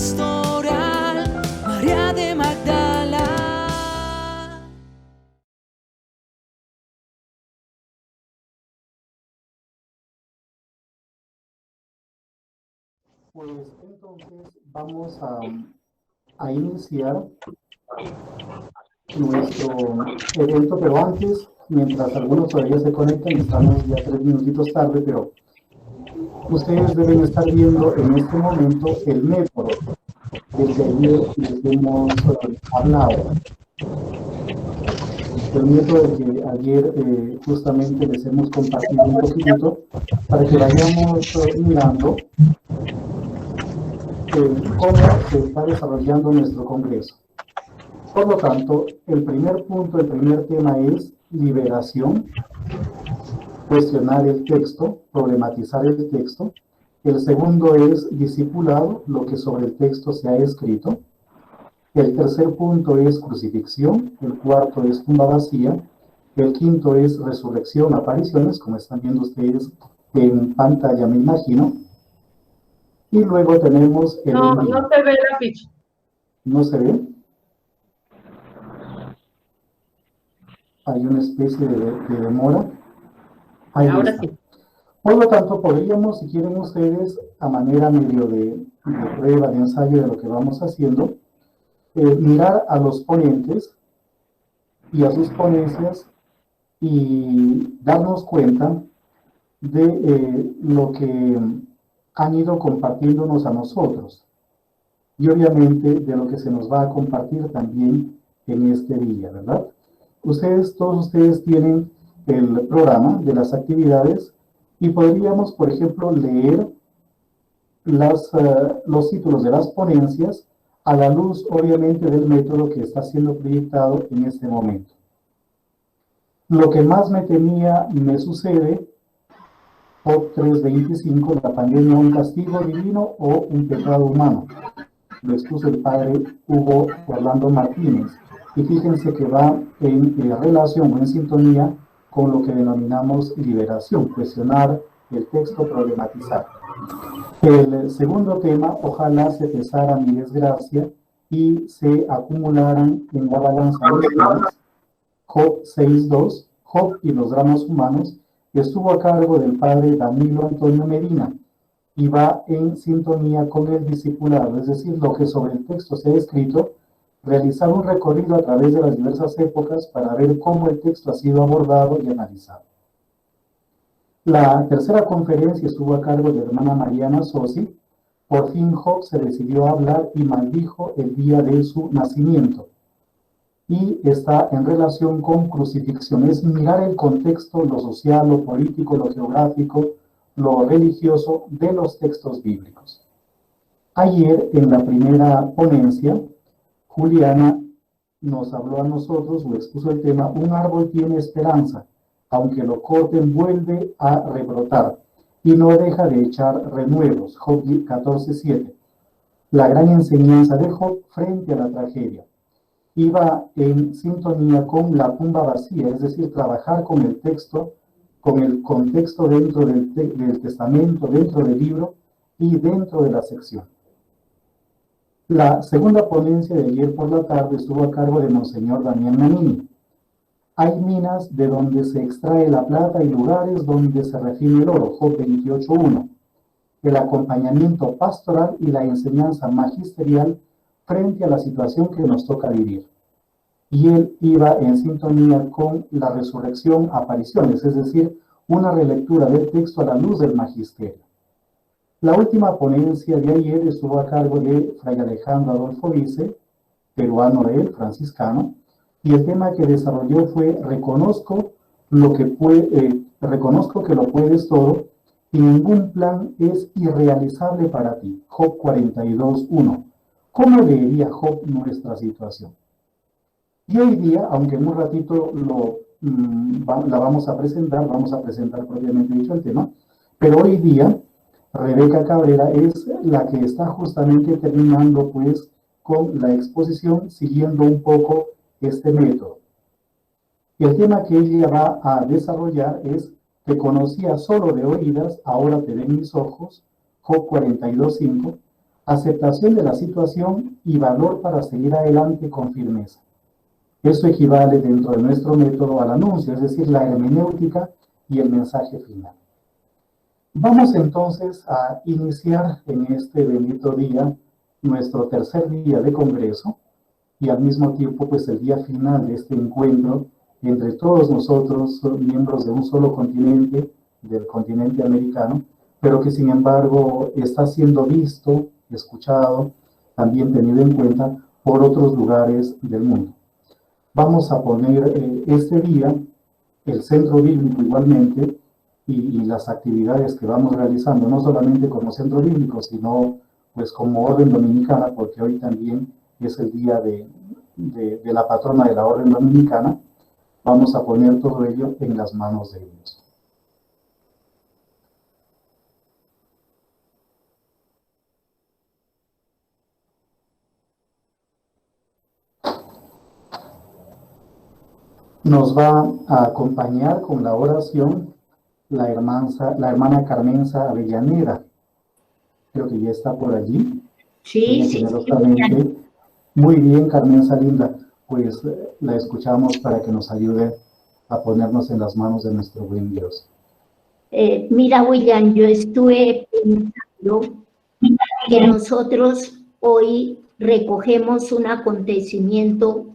pastoral, María de Magdala. Pues entonces vamos a iniciar nuestro evento, pero antes, mientras algunos todavía se conectan, estamos ya 3 minutitos tarde, pero ustedes deben estar viendo en este momento el método del que ayer les hemos hablado. El método que ayer justamente les hemos compartido un poquitito para que vayamos mirando cómo se está desarrollando nuestro Congreso. Por lo tanto, el primer punto, el primer tema es liberación, cuestionar el texto, problematizar el texto. El segundo es discipulado, lo que sobre el texto se ha escrito. El tercer punto es crucifixión. El cuarto es tumba vacía. El quinto es resurrección, apariciones, como están viendo ustedes en pantalla, me imagino. Y luego tenemos el No, envío. no se ve la ficha. ¿No se ve? Hay una especie de demora. Ahí Ahora está. sí. Por lo tanto, podríamos, si quieren ustedes, a manera medio de prueba, de ensayo de lo que vamos haciendo, mirar a los ponentes y a sus ponencias y darnos cuenta de lo que han ido compartiéndonos a nosotros y obviamente de lo que se nos va a compartir también en este día, ¿verdad? Todos ustedes tienen el programa de las actividades y podríamos, por ejemplo, leer los títulos de las ponencias a la luz, obviamente, del método que está siendo proyectado en este momento. Lo que más me sucede, Job 3:25, la pandemia, un castigo divino o un pecado humano. Lo expuso el padre Hugo Orlando Martínez. Y fíjense que va en relación o en sintonía con lo que denominamos liberación, cuestionar el texto, problematizar. El segundo tema, ojalá se pesara mi desgracia y se acumularan en la balanza mis bienes. Job 6:2, Job y los dramas humanos, estuvo a cargo del padre Danilo Antonio Medina y va en sintonía con el discipulado, es decir, lo que sobre el texto se ha escrito, realizar un recorrido a través de las diversas épocas para ver cómo el texto ha sido abordado y analizado. La tercera conferencia estuvo a cargo de la hermana Mariana Sosi. Por fin Job se decidió a hablar y maldijo el día de su nacimiento. Y está en relación con crucifixión, es mirar el contexto, lo social, lo político, lo geográfico, lo religioso de los textos bíblicos. Ayer, en la primera ponencia, Juliana nos habló a nosotros o expuso el tema, un árbol tiene esperanza, aunque lo corten vuelve a rebrotar y no deja de echar renuevos. Job 14:7. La gran enseñanza de Job frente a la tragedia. Iba en sintonía con la tumba vacía, es decir, trabajar con el texto, con el contexto dentro del testamento, dentro del libro y dentro de la sección. La segunda ponencia de ayer por la tarde estuvo a cargo de Monseñor Damián Nanini. Hay minas de donde se extrae la plata y lugares donde se refina el oro, Job 28:1. El acompañamiento pastoral y la enseñanza magisterial frente a la situación que nos toca vivir. Y él iba en sintonía con la resurrección, apariciones, es decir, una relectura del texto a la luz del magisterio. La última ponencia de ayer estuvo a cargo de Fray Alejandro Adolfo Vice, peruano de él, franciscano, y el tema que desarrolló fue reconozco que lo puedes todo y ningún plan es irrealizable para ti. Job 42:1. ¿Cómo leería Job nuestra situación? Y hoy día, aunque en un ratito la vamos a presentar propiamente dicho el tema, pero hoy día Rebeca Cabrera es la que está justamente terminando pues con la exposición siguiendo un poco este método. El tema que ella va a desarrollar es te conocía solo de oídas, ahora te ven mis ojos, Job 42:5. aceptación de la situación y valor para seguir adelante con firmeza. Esto equivale dentro de nuestro método al anuncio, es decir, la hermenéutica y el mensaje final. Vamos entonces a iniciar en este bendito día nuestro tercer día de congreso y al mismo tiempo pues el día final de este encuentro entre todos nosotros, miembros de un solo continente, del continente americano, pero que sin embargo está siendo visto, escuchado, también tenido en cuenta por otros lugares del mundo. Vamos a poner este día, el centro bíblico igualmente, y las actividades que vamos realizando, no solamente como centro bíblico, sino pues como orden dominicana, porque hoy también es el día de la patrona de la orden dominicana. Vamos a poner todo ello en las manos de Dios. Nos va a acompañar con la oración la hermana Carmenza Avellaneda. Creo que ya está por allí. Sí, sí. Muy bien, Carmenza linda. Pues la escuchamos para que nos ayude a ponernos en las manos de nuestro buen Dios. Mira, William, yo estuve pensando que nosotros hoy recogemos un acontecimiento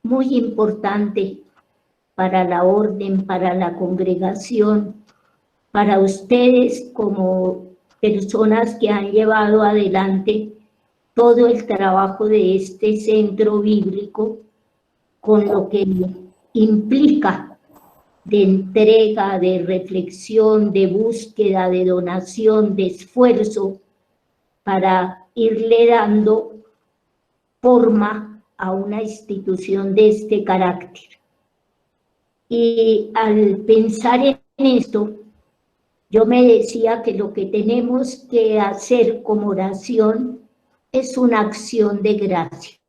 muy importante para la orden, para la congregación, para ustedes como personas que han llevado adelante todo el trabajo de este centro bíblico, con lo que implica de entrega, de reflexión, de búsqueda, de donación, de esfuerzo, para irle dando forma a una institución de este carácter. Y al pensar en esto, yo me decía que lo que tenemos que hacer como oración es una acción de gracias.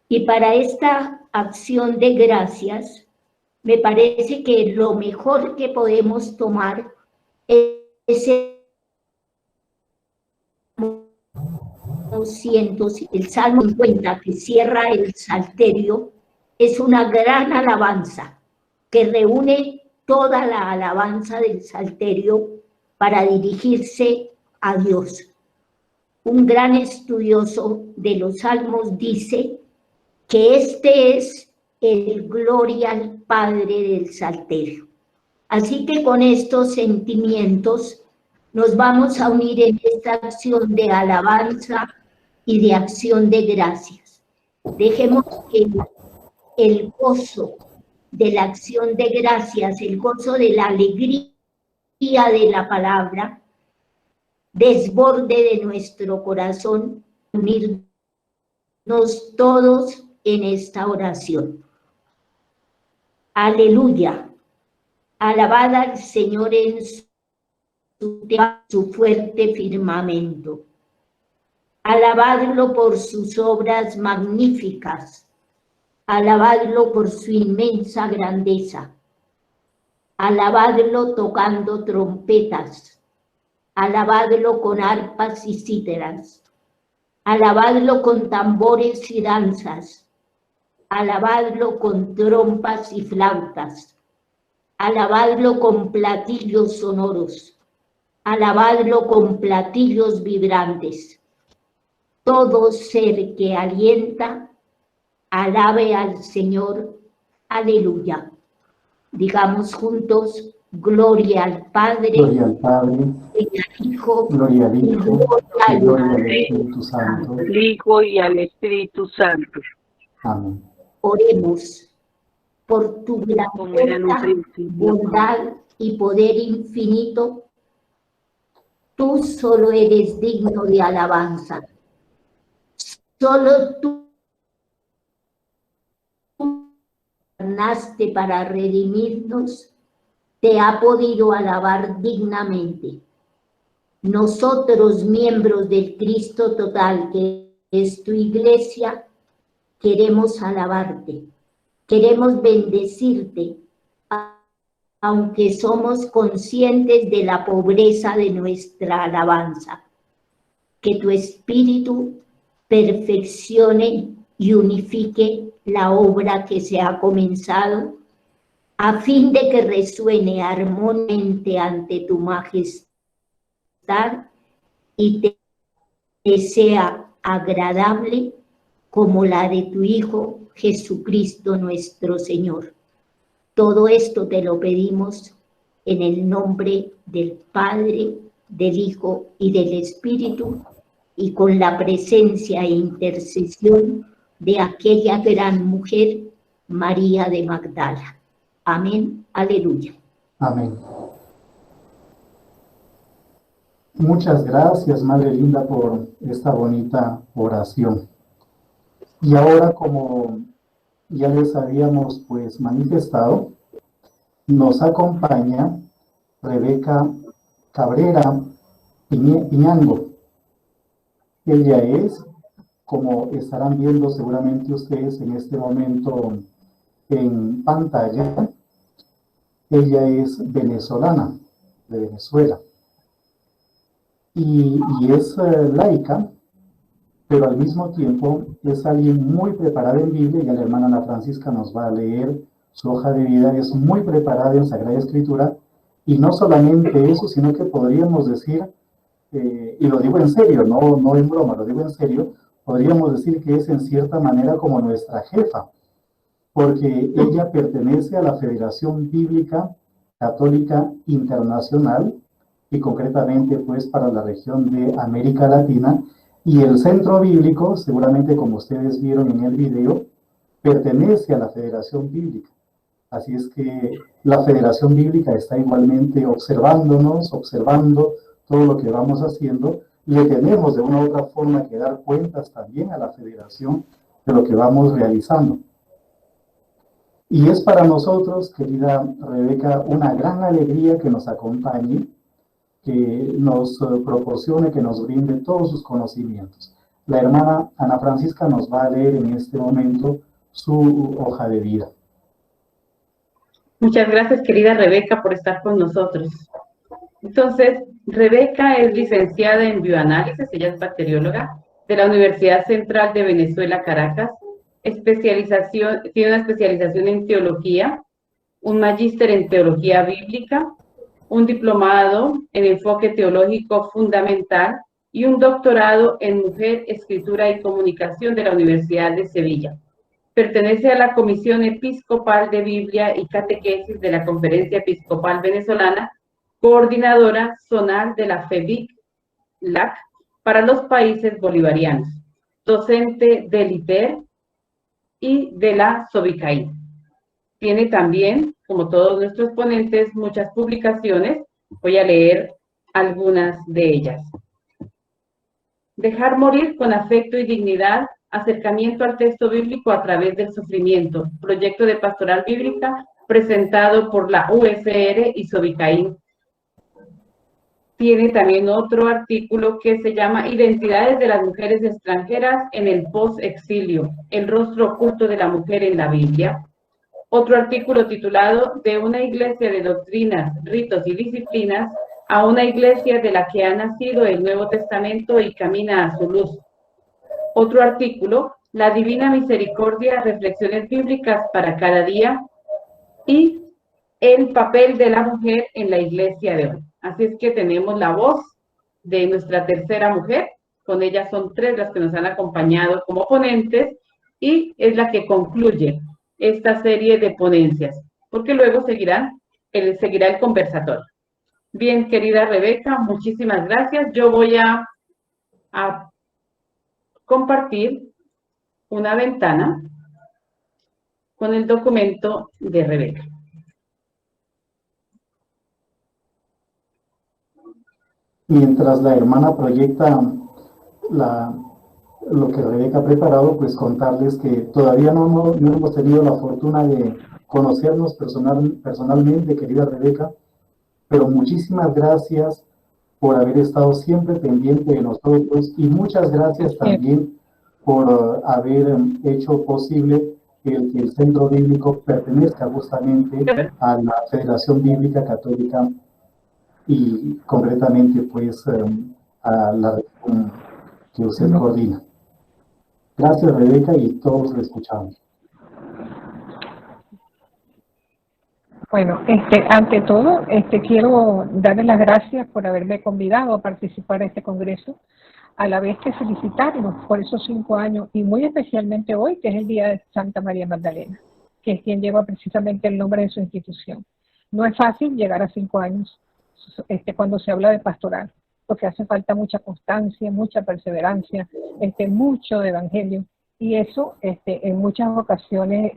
Y para esta acción de gracias, me parece que lo mejor que podemos tomar es el Salmo 50, que cierra el Salterio. Es una gran alabanza que reúne toda la alabanza del Salterio para dirigirse a Dios. Un gran estudioso de los Salmos dice que este es el gloria al Padre del Salterio. Así que con estos sentimientos nos vamos a unir en esta acción de alabanza y de acción de gracias. Dejemos que el gozo de la acción de gracias, el gozo de la alegría de la palabra, desborde de nuestro corazón, unirnos todos en esta oración. Aleluya. Alabad al Señor en su fuerte firmamento. Alabadlo por sus obras magníficas. Alabadlo por su inmensa grandeza. Alabadlo tocando trompetas. Alabadlo con arpas y cítaras. Alabadlo con tambores y danzas. Alabadlo con trompas y flautas. Alabadlo con platillos sonoros. Alabadlo con platillos vibrantes. Todo ser que alienta, alabe al Señor. Aleluya. Digamos juntos, gloria al Padre, gloria al Padre, gloria al Hijo, gloria al Hijo, y gloria al Espíritu Santo. Al Hijo y al Espíritu Santo. Amén. Oremos. Por tu grandeza, bondad y poder infinito, tú solo eres digno de alabanza. Solo tú encarnaste para redimirnos, te ha podido alabar dignamente. Nosotros, miembros del Cristo total, que es tu iglesia, queremos alabarte, queremos bendecirte, aunque somos conscientes de la pobreza de nuestra alabanza. que tu espíritu perfeccione y unifique la obra que se ha comenzado, a fin de que resuene armónicamente ante tu majestad y te sea agradable como la de tu Hijo Jesucristo nuestro Señor. Todo esto te lo pedimos en el nombre del Padre, del Hijo y del Espíritu, y con la presencia e intercesión de aquella gran mujer, María de Magdala. Amén. Aleluya. Amén. Muchas gracias, Madre Linda, por esta bonita oración. Y ahora, como ya les habíamos pues manifestado, nos acompaña Rebeca Cabrera Piñango. Ella es, como estarán viendo seguramente ustedes en este momento en pantalla, ella es venezolana, de Venezuela, y es laica, pero al mismo tiempo es alguien muy preparada en Biblia. Ya la hermana Ana Francisca nos va a leer su hoja de vida. Es muy preparada en Sagrada Escritura, y no solamente eso, sino que podríamos decir, y lo digo en serio, no en broma, lo digo en serio, podríamos decir que es en cierta manera como nuestra jefa, porque ella pertenece a la Federación Bíblica Católica Internacional, y concretamente pues para la región de América Latina, y el Centro Bíblico, seguramente como ustedes vieron en el video, pertenece a la Federación Bíblica. Así es que la Federación Bíblica está igualmente observándonos, observando todo lo que vamos haciendo. Le tenemos de una u otra forma que dar cuentas también a la Federación de lo que vamos realizando. Y es para nosotros, querida Rebeca, una gran alegría que nos acompañe, que nos proporcione, que nos brinde todos sus conocimientos. La hermana Ana Francisca nos va a leer en este momento su hoja de vida. Muchas gracias, querida Rebeca, por estar con nosotros. Entonces, Rebeca es licenciada en bioanálisis, ella es bacterióloga de la Universidad Central de Venezuela, Caracas, tiene una especialización en teología, un magíster en teología bíblica, un diplomado en enfoque teológico fundamental y un doctorado en mujer, escritura y comunicación de la Universidad de Sevilla. Pertenece a la Comisión Episcopal de Biblia y Catequesis de la Conferencia Episcopal Venezolana, coordinadora zonal de la FEBIC-LAC para los países bolivarianos, docente del IPER y de la SOBICAI. Tiene también, como todos nuestros ponentes, muchas publicaciones. Voy a leer algunas de ellas. Dejar morir con afecto y dignidad, acercamiento al texto bíblico a través del sufrimiento, proyecto de pastoral bíblica presentado por la USR y SOBICAI. Tiene también otro artículo que se llama Identidades de las mujeres extranjeras en el post-exilio, el rostro oculto de la mujer en la Biblia. Otro artículo titulado De una iglesia de doctrinas, ritos y disciplinas a una iglesia de la que ha nacido el Nuevo Testamento y camina a su luz. Otro artículo, La Divina Misericordia, reflexiones bíblicas para cada día, y el papel de la mujer en la iglesia de hoy. Así es que tenemos la voz de nuestra tercera mujer, con ella son 3 las que nos han acompañado como ponentes, y es la que concluye esta serie de ponencias, porque luego seguirá el conversatorio. Bien, querida Rebeca, muchísimas gracias. Yo voy a compartir una ventana con el documento de Rebeca. Mientras la hermana proyecta lo que Rebeca ha preparado, pues contarles que todavía no hemos tenido la fortuna de conocernos personalmente, querida Rebeca, pero muchísimas gracias por haber estado siempre pendiente de nosotros, y muchas gracias también por haber hecho posible que el Centro Bíblico pertenezca justamente a la Federación Bíblica Católica, y concretamente pues a la que usted coordina. Gracias, Rebeca, y todos le escuchamos. Bueno, ante todo, quiero darles las gracias por haberme convidado a participar en este congreso, a la vez que felicitarlos por esos 5 años, y muy especialmente hoy, que es el Día de Santa María Magdalena, que es quien lleva precisamente el nombre de su institución. No es fácil llegar a 5 años cuando se habla de pastoral, porque hace falta mucha constancia, mucha perseverancia, mucho evangelio, y eso en muchas ocasiones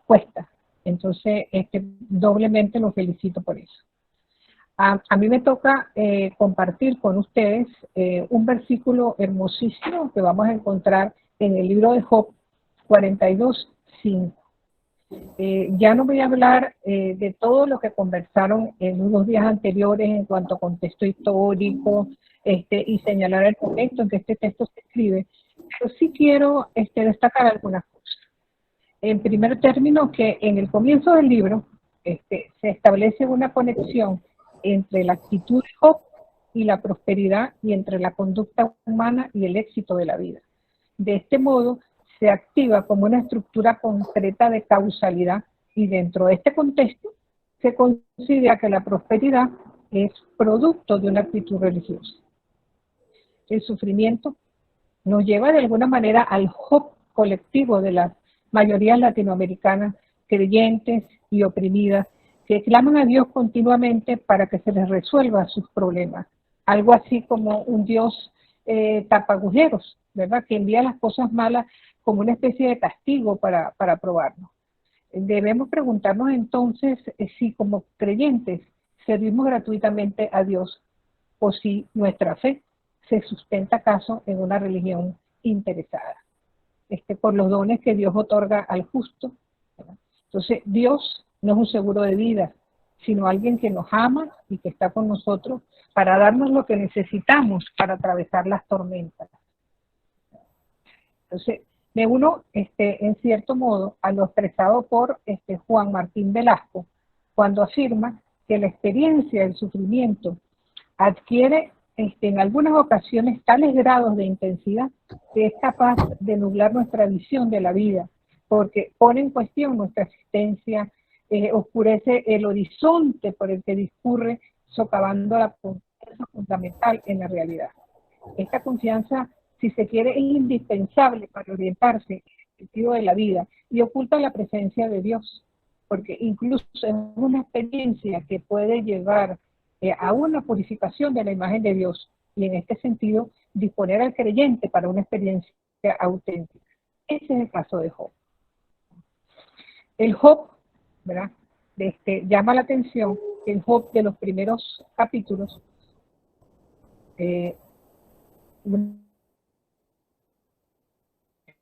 cuesta. Entonces, doblemente los felicito por eso. A mí me toca compartir con ustedes un versículo hermosísimo que vamos a encontrar en el libro de Job 42:5. Ya no voy a hablar de todo lo que conversaron en unos días anteriores en cuanto a contexto histórico y señalar el momento en que este texto se escribe, pero sí quiero destacar algunas cosas. En primer término, que en el comienzo del libro se establece una conexión entre la actitud de Job y la prosperidad, y entre la conducta humana y el éxito de la vida. De este modo, se activa como una estructura concreta de causalidad, y dentro de este contexto se considera que la prosperidad es producto de una actitud religiosa. El sufrimiento nos lleva de alguna manera al Job colectivo de las mayorías latinoamericanas, creyentes y oprimidas, que claman a Dios continuamente para que se les resuelva sus problemas. Algo así como un Dios tapagujeros, ¿verdad? Que envía las cosas malas como una especie de castigo para probarnos. Debemos preguntarnos entonces si como creyentes servimos gratuitamente a Dios, o si nuestra fe se sustenta acaso en una religión interesada, por los dones que Dios otorga al justo, ¿verdad? Entonces, Dios no es un seguro de vida, sino alguien que nos ama y que está con nosotros para darnos lo que necesitamos para atravesar las tormentas. Entonces, me uno, en cierto modo, a lo expresado por Juan Martín Velasco, cuando afirma que la experiencia del sufrimiento adquiere en algunas ocasiones tales grados de intensidad que es capaz de nublar nuestra visión de la vida, porque pone en cuestión nuestra existencia, oscurece el horizonte por el que discurre, socavando la confianza fundamental en la realidad. Esta confianza, si se quiere, es indispensable para orientarse en el sentido de la vida, y oculta la presencia de Dios, porque incluso es una experiencia que puede llevar a una purificación de la imagen de Dios, y en este sentido disponer al creyente para una experiencia auténtica. Ese es el caso de Job. El Job, ¿verdad? Llama la atención que el Job de los primeros capítulos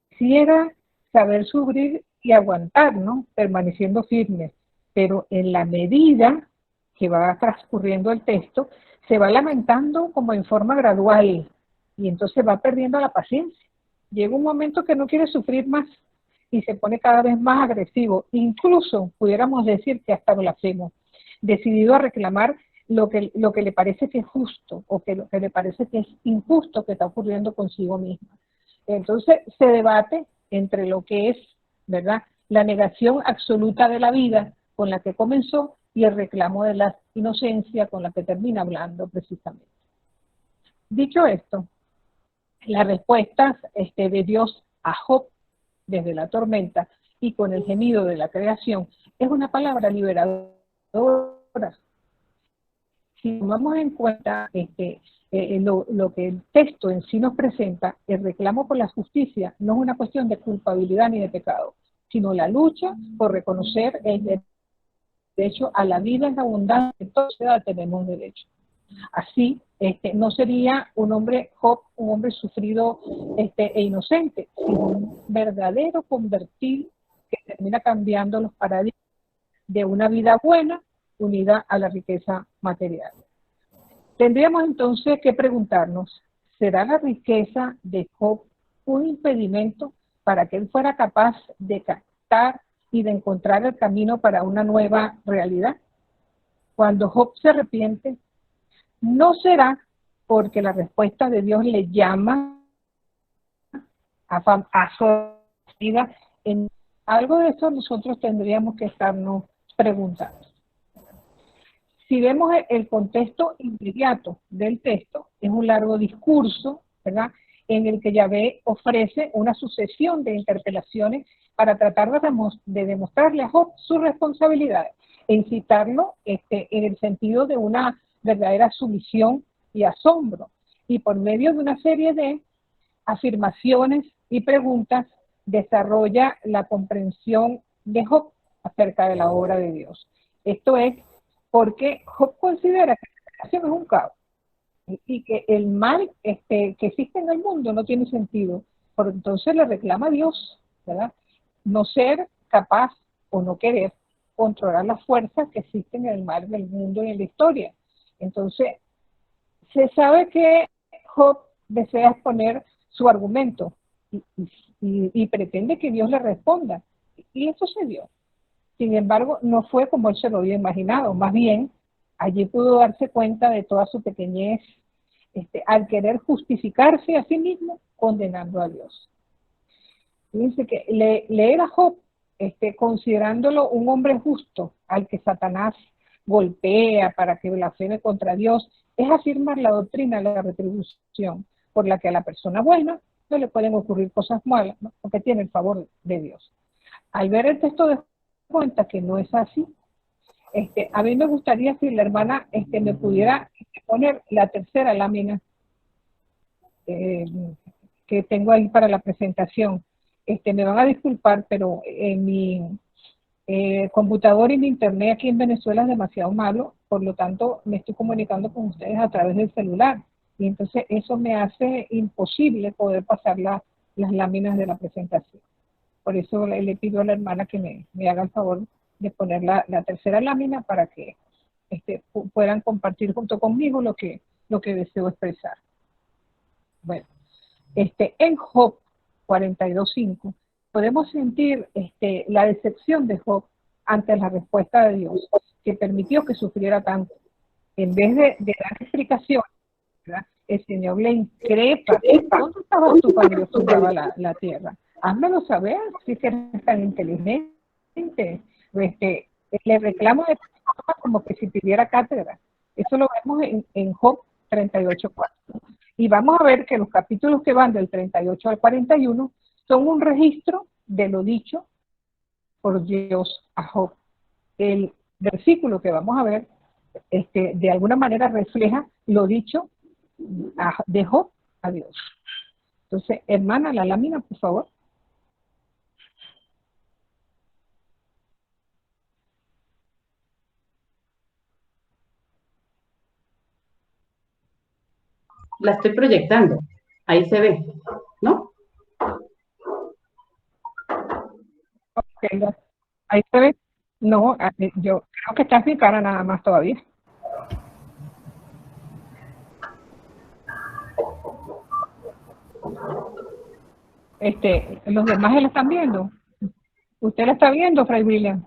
quisiera saber sufrir y aguantar, ¿no? Permaneciendo firme, pero en la medida que va transcurriendo el texto, se va lamentando como en forma gradual, y entonces va perdiendo la paciencia. Llega un momento que no quiere sufrir más y se pone cada vez más agresivo, incluso pudiéramos decir que hasta blasfemo, decidido a reclamar lo que le parece que es justo, o que lo que le parece que es injusto que está ocurriendo consigo mismo. Entonces se debate entre lo que es, ¿verdad?, la negación absoluta de la vida con la que comenzó y el reclamo de la inocencia con la que termina hablando precisamente. Dicho esto, las respuestas de Dios a Job desde la tormenta y con el gemido de la creación es una palabra liberadora. Si tomamos en cuenta lo que el texto en sí nos presenta, el reclamo por la justicia no es una cuestión de culpabilidad ni de pecado, sino la lucha por reconocer el derecho a la vida en abundancia que toda sociedad tenemos derecho. Así, no sería un hombre Job, un hombre sufrido e inocente, sino un verdadero convertido que termina cambiando los paradigmas de una vida buena unida a la riqueza material. Tendríamos entonces que preguntarnos, ¿será la riqueza de Job un impedimento para que él fuera capaz de captar y de encontrar el camino para una nueva realidad? Cuando Job se arrepiente, no será porque la respuesta de Dios le llama asociada. En algo de eso nosotros tendríamos que estarnos preguntando. Si vemos el contexto inmediato del texto, es un largo discurso, ¿verdad?, en el que Yahvé ofrece una sucesión de interpelaciones para tratar de demostrarle a Job sus responsabilidades, e incitarlo en el sentido de una verdadera sumisión y asombro, y por medio de una serie de afirmaciones y preguntas desarrolla la comprensión de Job acerca de la obra de Dios. Esto es porque Job considera que la creación es un caos y que el mal que existe en el mundo no tiene sentido. Por entonces le reclama a Dios, ¿verdad?, no ser capaz o no querer controlar las fuerzas que existen en el mal del mundo y en la historia. Entonces, se sabe que Job desea exponer su argumento y pretende que Dios le responda. Y eso se dio. Sin embargo, no fue como él se lo había imaginado. Más bien, allí pudo darse cuenta de toda su pequeñez al querer justificarse a sí mismo, condenando a Dios. Fíjense que leer a Job, considerándolo un hombre justo al que Satanás golpea para que blasfeme contra Dios, es afirmar la doctrina de la retribución, por la que a la persona buena no le pueden ocurrir cosas malas, ¿no?, porque tiene el favor de Dios. Al ver el texto de cuenta que no es así. A mí me gustaría, si la hermana me pudiera poner la tercera lámina que tengo ahí para la presentación. Me van a disculpar, pero en mi computador y mi internet aquí en Venezuela es demasiado malo, por lo tanto me estoy comunicando con ustedes a través del celular, y entonces eso me hace imposible poder pasar las láminas de la presentación. Por eso le pido a la hermana que me haga el favor de poner la tercera lámina para que puedan compartir junto conmigo lo que deseo expresar. Bueno, en Job 42:5 podemos sentir la decepción de Job ante la respuesta de Dios, que permitió que sufriera tanto. En vez de dar explicación, ¿verdad?, el Señor le increpa: ¿dónde estabas tú cuando yo fundaba la tierra? Házmelo saber, si que eres tan inteligente. Le reclamo de forma como que si pidiera cátedra. Eso lo vemos en Job 38:4. Y vamos a ver que los capítulos que van del 38 al 41 son un registro de lo dicho por Dios a Job. El versículo que vamos a ver de alguna manera refleja lo dicho de Job a Dios. Entonces, hermana, la lámina, por favor. La estoy proyectando. Ahí se ve, ¿no? Okay, ahí se ve. No, yo creo que está en mi cara nada más todavía. Los demás la están viendo. ¿Usted la está viendo, Fray William?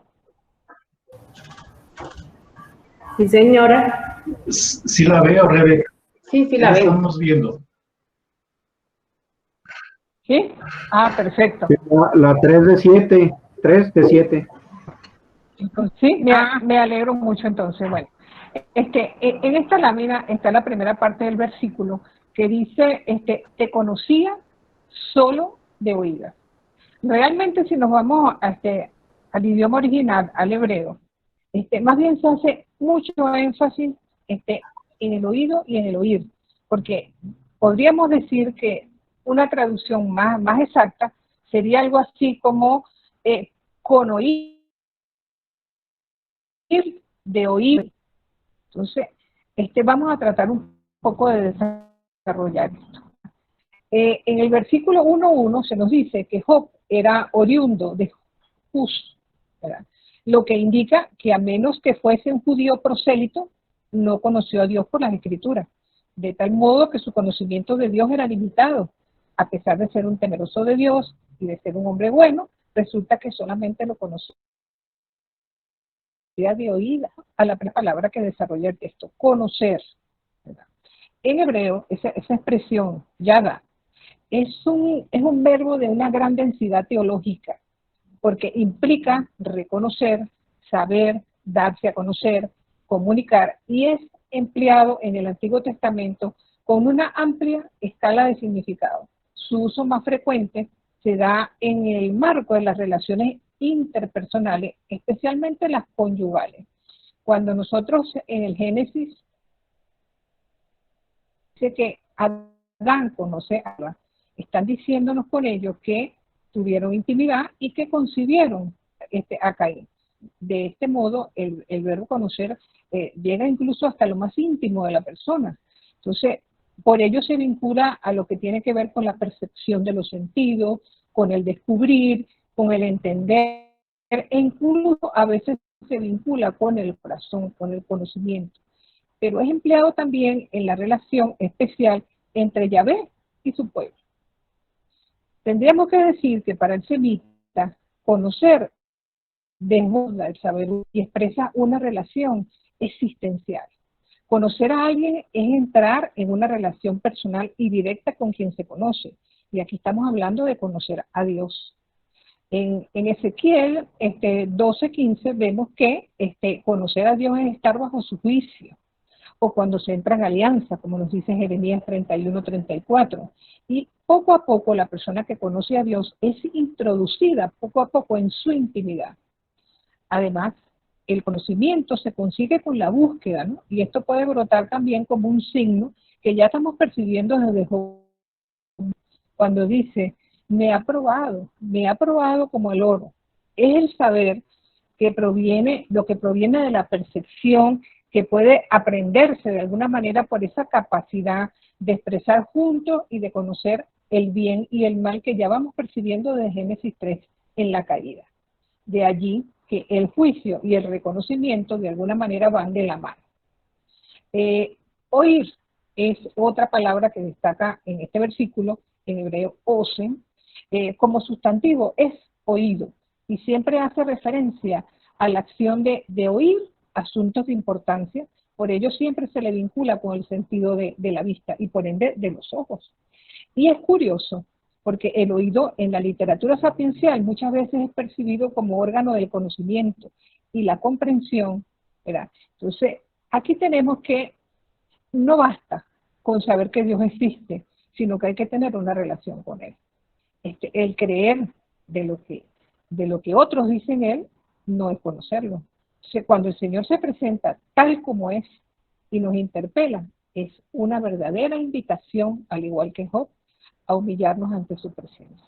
Sí, señora. Sí la veo, Rebeca. Sí, sí la veo. Estamos viendo. ¿Sí? Ah, perfecto. La 3 de 7. 3 de 7. Sí, me alegro mucho entonces. Bueno, en esta lámina está la primera parte del versículo que dice, te conocía solo de oídas. Realmente, si nos vamos al idioma original, al hebreo, más bien se hace mucho énfasis en el oído y en el oír, porque podríamos decir que una traducción más exacta sería algo así como con oír, de oír. Entonces, vamos a tratar un poco de desarrollar esto. En el versículo 1:1 se nos dice que Job era oriundo de Cus, ¿verdad?, lo que indica que a menos que fuese un judío prosélito, no conoció a Dios por las Escrituras, de tal modo que su conocimiento de Dios era limitado. A pesar de ser un temeroso de Dios y de ser un hombre bueno, resulta que solamente lo conocía de oída a la palabra que desarrolla el texto, conocer, ¿verdad? En hebreo, esa expresión, yada, es un verbo de una gran densidad teológica, porque implica reconocer, saber, darse a conocer, comunicar, y es empleado en el Antiguo Testamento con una amplia escala de significado. Su uso más frecuente se da en el marco de las relaciones interpersonales, especialmente las conyugales. Cuando nosotros en el Génesis dice que Adán conoce a Eva, están diciéndonos con ello que tuvieron intimidad y que concibieron a Caín. De este modo, el verbo conocer llega incluso hasta lo más íntimo de la persona. Entonces, por ello se vincula a lo que tiene que ver con la percepción de los sentidos, con el descubrir, con el entender, e incluso a veces se vincula con el corazón, con el conocimiento. Pero es empleado también en la relación especial entre Yahvé y su pueblo. Tendríamos que decir que para el semita, conocer desborda el saber y expresa una relación existencial. Conocer a alguien es entrar en una relación personal y directa con quien se conoce. Y aquí estamos hablando de conocer a Dios. En Ezequiel 12:15 vemos que conocer a Dios es estar bajo su juicio, o cuando se entra en alianza, como nos dice Jeremías 31:34. Y poco a poco la persona que conoce a Dios es introducida poco a poco en su intimidad. Además, el conocimiento se consigue con la búsqueda, ¿no? Y esto puede brotar también como un signo que ya estamos percibiendo desde Job, cuando dice, me ha probado como el oro. Es el saber que lo que proviene de la percepción, que puede aprenderse de alguna manera por esa capacidad de expresar juntos y de conocer el bien y el mal que ya vamos percibiendo desde Génesis 3 en la caída. De allí que el juicio y el reconocimiento de alguna manera van de la mano. Oír es otra palabra que destaca en este versículo, en hebreo osen, como sustantivo es oído, y siempre hace referencia a la acción de oír asuntos de importancia, por ello siempre se le vincula con el sentido de la vista y por ende de los ojos. Y es curioso, porque el oído en la literatura sapiencial muchas veces es percibido como órgano del conocimiento y la comprensión, ¿verdad? Entonces, aquí tenemos que no basta con saber que Dios existe, sino que hay que tener una relación con Él. El creer de lo que otros dicen Él no es conocerlo. Entonces, cuando el Señor se presenta tal como es y nos interpela, es una verdadera invitación, al igual que Job, a humillarnos ante su presencia.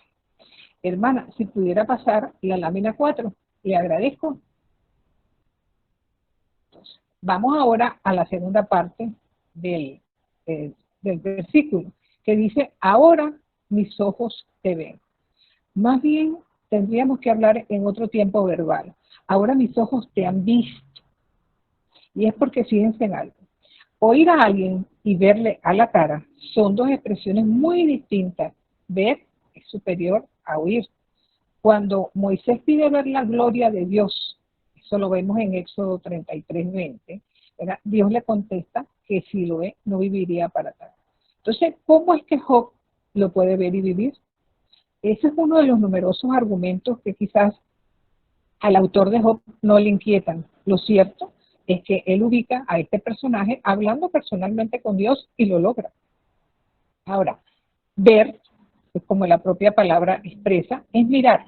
Hermana, si pudiera pasar la lámina 4, le agradezco. Entonces, vamos ahora a la segunda parte del versículo, que dice, ahora mis ojos te ven. Más bien, tendríamos que hablar en otro tiempo verbal. Ahora mis ojos te han visto. Y es porque fíjense en algo. Oír a alguien y verle a la cara son dos expresiones muy distintas. Ver es superior a oír. Cuando Moisés pide ver la gloria de Dios, eso lo vemos en Éxodo 33:20, ¿verdad? Dios le contesta que si lo ve, no viviría para tal. Entonces, ¿cómo es que Job lo puede ver y vivir? Ese es uno de los numerosos argumentos que quizás al autor de Job no le inquietan. Lo cierto es que él ubica a este personaje hablando personalmente con Dios y lo logra. Ahora, ver, es como la propia palabra expresa, es mirar,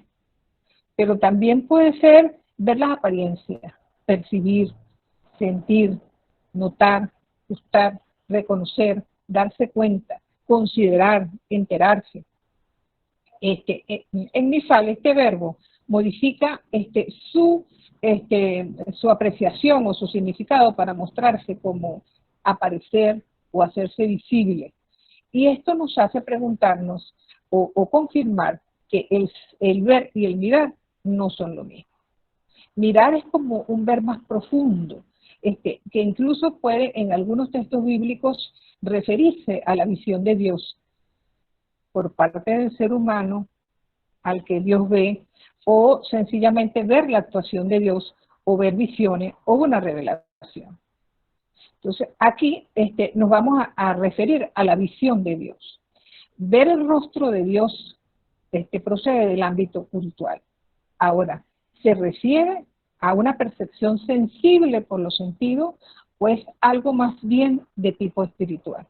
pero también puede ser ver las apariencias, percibir, sentir, notar, gustar, reconocer, darse cuenta, considerar, enterarse. En Misal, este verbo modifica su apreciación o su significado para mostrarse como aparecer o hacerse visible. Y esto nos hace preguntarnos o confirmar que el ver y el mirar no son lo mismo. Mirar es como un ver más profundo, que incluso puede en algunos textos bíblicos referirse a la visión de Dios por parte del ser humano al que Dios ve, o sencillamente ver la actuación de Dios, o ver visiones, o una revelación. Entonces, aquí nos vamos a referir a la visión de Dios. ver el rostro de Dios procede del ámbito cultural. Ahora, ¿se refiere a una percepción sensible por los sentidos o es algo más bien de tipo espiritual?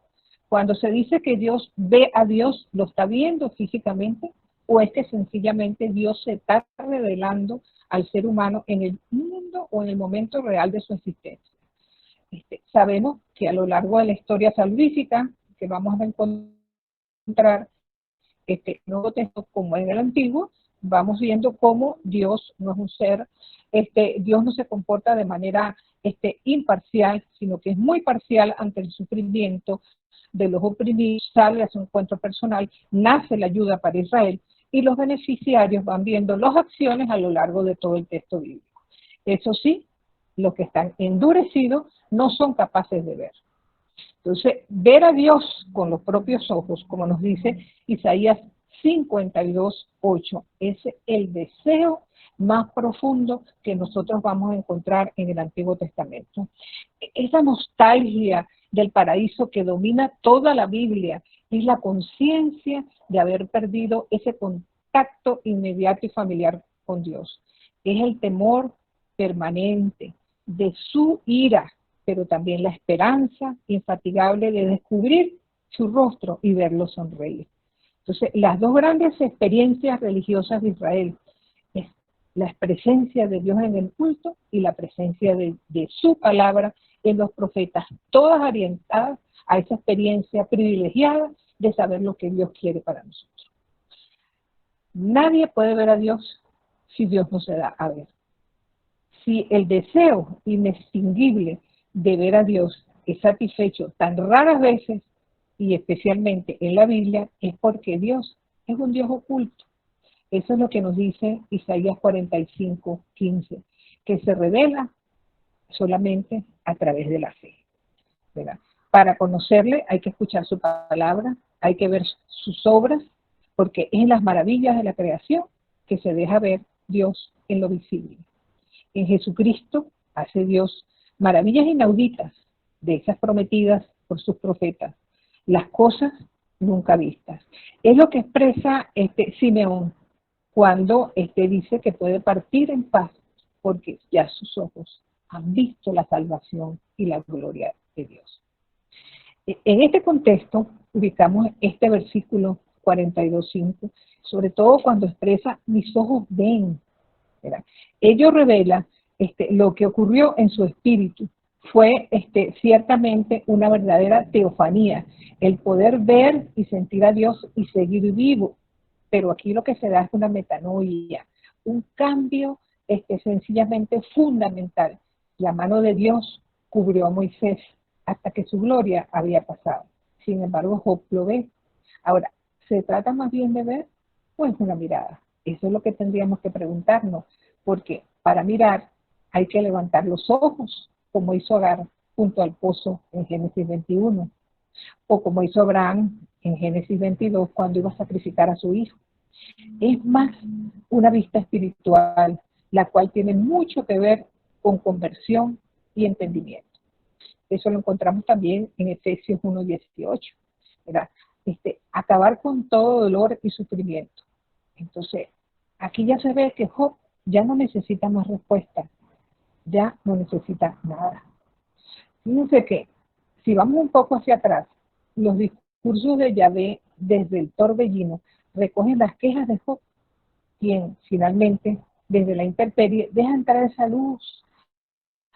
Cuando se dice que Dios ve a Dios, ¿lo está viendo físicamente? ¿O es que sencillamente Dios se está revelando al ser humano en el mundo o en el momento real de su existencia? Sabemos que a lo largo de la historia salvífica, que vamos a encontrar Nuevo Testamento como en el Antiguo, vamos viendo cómo Dios no es un ser, Dios no se comporta de manera imparcial, sino que es muy parcial ante el sufrimiento de los oprimidos, sale a su encuentro personal, nace la ayuda para Israel, y los beneficiarios van viendo las acciones a lo largo de todo el texto bíblico. Eso sí, los que están endurecidos no son capaces de ver. Entonces, ver a Dios con los propios ojos, como nos dice Isaías 52:8, es el deseo más profundo que nosotros vamos a encontrar en el Antiguo Testamento. Esa nostalgia del paraíso que domina toda la Biblia es la conciencia de haber perdido ese contacto inmediato y familiar con Dios. Es el temor permanente de su ira, pero también la esperanza infatigable de descubrir su rostro y verlo sonreír. Entonces, las dos grandes experiencias religiosas de Israel es la presencia de Dios en el culto y la presencia de su palabra en los profetas, todas orientadas a esa experiencia privilegiada de saber lo que Dios quiere para nosotros. Nadie puede ver a Dios si Dios no se da a ver. Si el deseo inextinguible de ver a Dios es satisfecho tan raras veces, y especialmente en la Biblia, es porque Dios es un Dios oculto. Eso es lo que nos dice Isaías 45:15, que se revela solamente a través de la fe, ¿verdad? Para conocerle hay que escuchar su palabra, hay que ver sus obras, porque es en las maravillas de la creación que se deja ver Dios en lo visible. En Jesucristo hace Dios maravillas inauditas, de esas prometidas por sus profetas, las cosas nunca vistas. Es lo que expresa Simeón cuando dice que puede partir en paz porque ya sus ojos han visto la salvación y la gloria de Dios. En este contexto ubicamos este versículo 42:5, sobre todo cuando expresa mis ojos ven, ¿verdad? Ello revela lo que ocurrió en su espíritu. Fue ciertamente una verdadera teofanía, el poder ver y sentir a Dios y seguir vivo. Pero aquí lo que se da es una metanoia, un cambio sencillamente fundamental. La mano de Dios cubrió a Moisés hasta que su gloria había pasado. Sin embargo, Job lo ve. Ahora, ¿se trata más bien de ver o es una mirada? Eso es lo que tendríamos que preguntarnos, porque para mirar hay que levantar los ojos, como hizo Agar junto al pozo en Génesis 21, o como hizo Abraham en Génesis 22 cuando iba a sacrificar a su hijo. Es más una vista espiritual, la cual tiene mucho que ver con conversión y entendimiento. Eso lo encontramos también en Efesios 1:18, ¿verdad? Acabar con todo dolor y sufrimiento. Entonces, aquí ya se ve que Job ya no necesita más respuestas, ya no necesita nada. Fíjense que, si vamos un poco hacia atrás, los discursos de Yahvé desde el torbellino recogen las quejas de Job, quien finalmente, desde la intemperie, deja entrar esa luz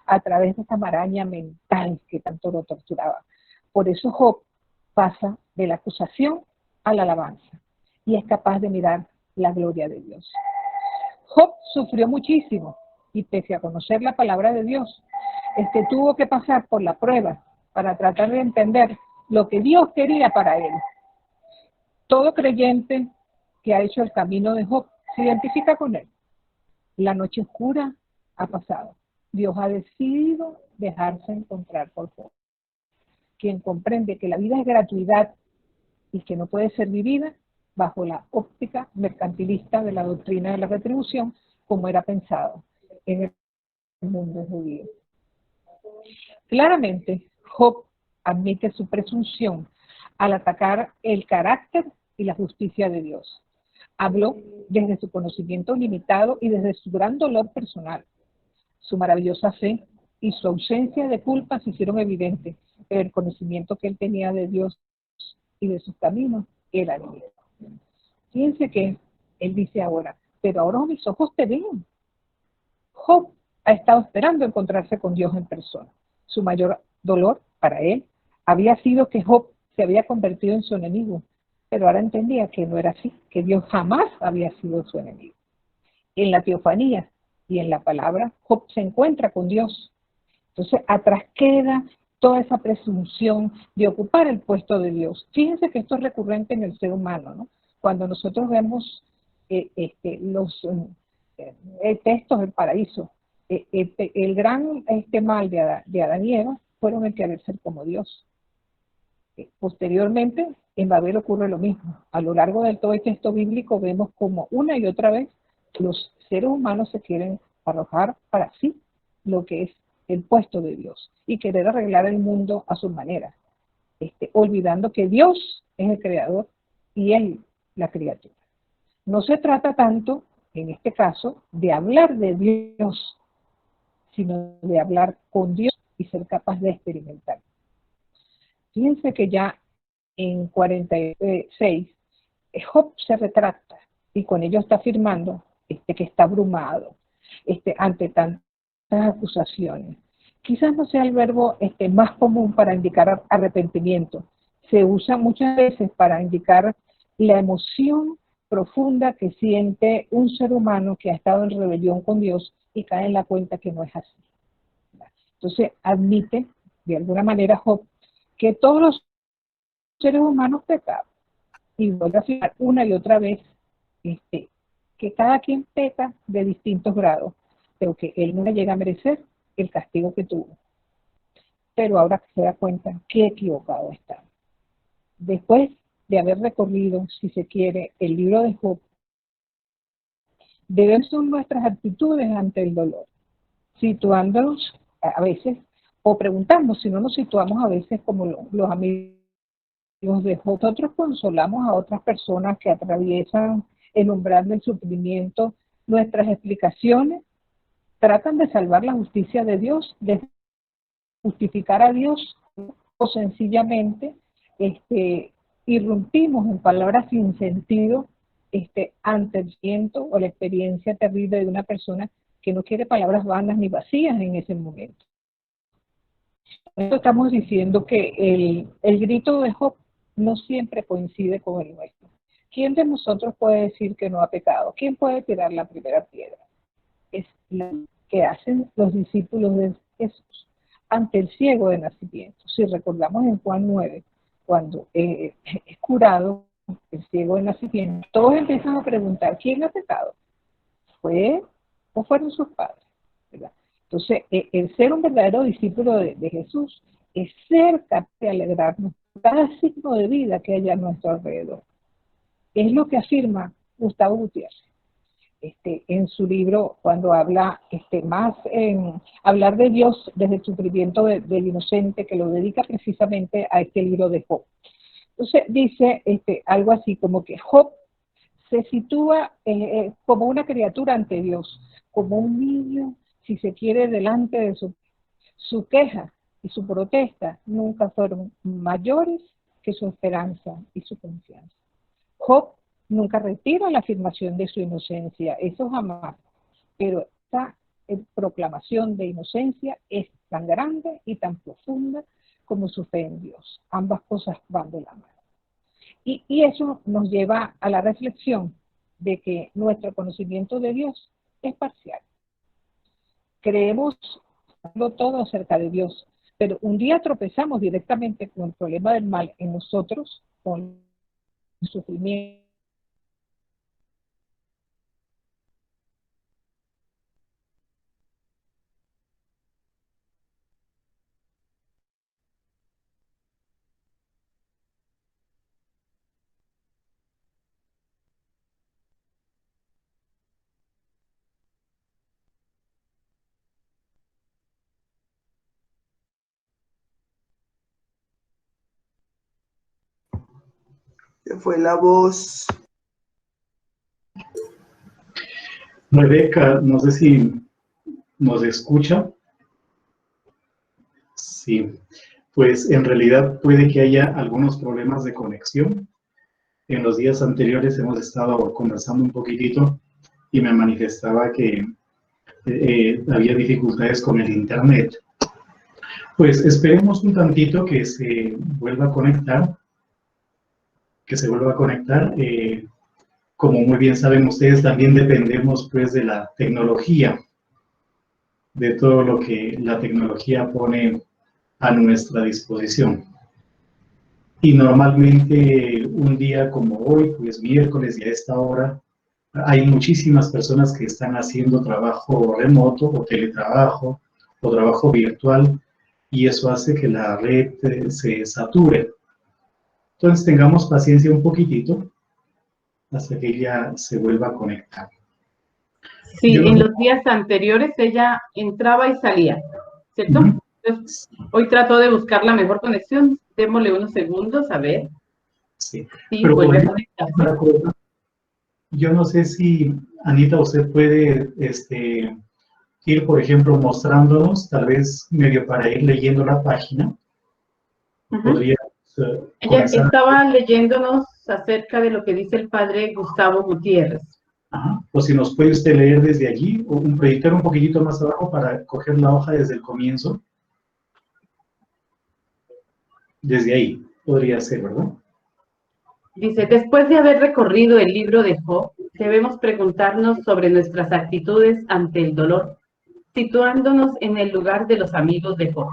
a través de esta maraña mental que tanto lo torturaba. Por eso Job pasa de la acusación a la alabanza y es capaz de mirar la gloria de Dios. Job sufrió muchísimo y pese a conocer la palabra de Dios, tuvo que pasar por la prueba para tratar de entender lo que Dios quería para él. Todo creyente que ha hecho el camino de Job se identifica con él. La noche oscura ha pasado. Dios ha decidido dejarse encontrar por Job. Quien comprende que la vida es gratuidad y que no puede ser vivida bajo la óptica mercantilista de la doctrina de la retribución, como era pensado en el mundo judío. Claramente, Job admite su presunción al atacar el carácter y la justicia de Dios. Habló desde su conocimiento limitado y desde su gran dolor personal. Su maravillosa fe y su ausencia de culpa se hicieron evidentes, pero el conocimiento que él tenía de Dios y de sus caminos era divino. Fíjense que él dice ahora, pero ahora mis ojos te ven. Job ha estado esperando encontrarse con Dios en persona. Su mayor dolor para él había sido que Job se había convertido en su enemigo, pero ahora entendía que no era así, que Dios jamás había sido su enemigo. En la teofanía y en la palabra, Job se encuentra con Dios. Entonces, atrás queda toda esa presunción de ocupar el puesto de Dios. Fíjense que esto es recurrente en el ser humano, ¿no? Cuando nosotros vemos los textos del paraíso, el gran mal de Adán y Eva fueron el querer ser como Dios. Posteriormente, en Babel ocurre lo mismo. A lo largo de todo el texto bíblico vemos como una y otra vez los seres humanos se quieren arrojar para sí lo que es el puesto de Dios y querer arreglar el mundo a su manera, olvidando que Dios es el creador y Él la criatura. No se trata tanto, en este caso, de hablar de Dios, sino de hablar con Dios y ser capaz de experimentar. Fíjense que ya en 46, Job se retracta y con ello está afirmando que está abrumado ante tantas acusaciones. Quizás no sea el verbo más común para indicar arrepentimiento. Se usa muchas veces para indicar la emoción profunda que siente un ser humano que ha estado en rebelión con Dios y cae en la cuenta que no es así. Entonces admite, de alguna manera, Job, que todos los seres humanos pecados, y vuelve a afirmar una y otra vez que cada quien peca de distintos grados, pero que él no llega a merecer el castigo que tuvo. Pero ahora se da cuenta qué equivocado está. Después de haber recorrido, si se quiere, el libro de Job, debemos ser nuestras actitudes ante el dolor, situándonos a veces, o preguntando si no nos situamos a veces como los amigos de Job. Nosotros consolamos a otras personas que atraviesan el umbral del sufrimiento. Nuestras explicaciones tratan de salvar la justicia de Dios, de justificar a Dios, o sencillamente irrumpimos en palabras sin sentido ante el viento o la experiencia terrible de una persona que no quiere palabras vanas ni vacías en ese momento. Esto estamos diciendo que el grito de Job no siempre coincide con el nuestro. ¿Quién de nosotros puede decir que no ha pecado? ¿Quién puede tirar la primera piedra? Es lo que hacen los discípulos de Jesús ante el ciego de nacimiento. Si recordamos en Juan 9, cuando es curado el ciego de nacimiento, todos empiezan a preguntar, ¿quién ha pecado? ¿Fue o fueron sus padres? ¿Verdad? Entonces, el ser un verdadero discípulo de Jesús es ser capaz de alegrarnos cada signo de vida que haya a nuestro alrededor. Es lo que afirma Gustavo Gutiérrez en su libro, cuando habla más en hablar de Dios desde el sufrimiento del inocente, que lo dedica precisamente a este libro de Job. Entonces dice algo así como que Job se sitúa como una criatura ante Dios, como un niño, si se quiere, delante de su queja y su protesta nunca fueron mayores que su esperanza y su confianza. Job nunca retira la afirmación de su inocencia, eso jamás, pero esta proclamación de inocencia es tan grande y tan profunda como su fe en Dios. Ambas cosas van de la mano. Y eso nos lleva a la reflexión de que nuestro conocimiento de Dios es parcial. Creemos todo acerca de Dios, pero un día tropezamos directamente con el problema del mal en nosotros, con el sufrimiento. Se fue la voz. Rebeca, no sé si nos escucha. Sí, pues en realidad puede que haya algunos problemas de conexión. En los días anteriores hemos estado conversando un poquitito y me manifestaba que había dificultades con el internet. Pues esperemos un tantito que se vuelva a conectar, como muy bien saben ustedes, también dependemos pues de la tecnología, de todo lo que la tecnología pone a nuestra disposición. Y normalmente un día como hoy, pues miércoles y a esta hora, hay muchísimas personas que están haciendo trabajo remoto o teletrabajo o trabajo virtual, y eso hace que la red se sature. Entonces tengamos paciencia un poquitito hasta que ella se vuelva a conectar. Sí, en los días anteriores ella entraba y salía, ¿cierto? Entonces, hoy trató de buscar la mejor conexión. Démosle unos segundos, a ver. Sí, Sí, pero vuelve a conectarse. Yo no sé si, Anita, usted puede ir, por ejemplo, mostrándonos, tal vez medio para ir leyendo la página. Podría Ella estaba leyéndonos acerca de lo que dice el padre Gustavo Gutiérrez. Ajá. O si nos puede usted leer desde allí, o proyectar un poquitito más abajo para coger la hoja desde el comienzo. Desde ahí podría ser, ¿verdad? Dice, después de haber recorrido el libro de Job, debemos preguntarnos sobre nuestras actitudes ante el dolor, situándonos en el lugar de los amigos de Job.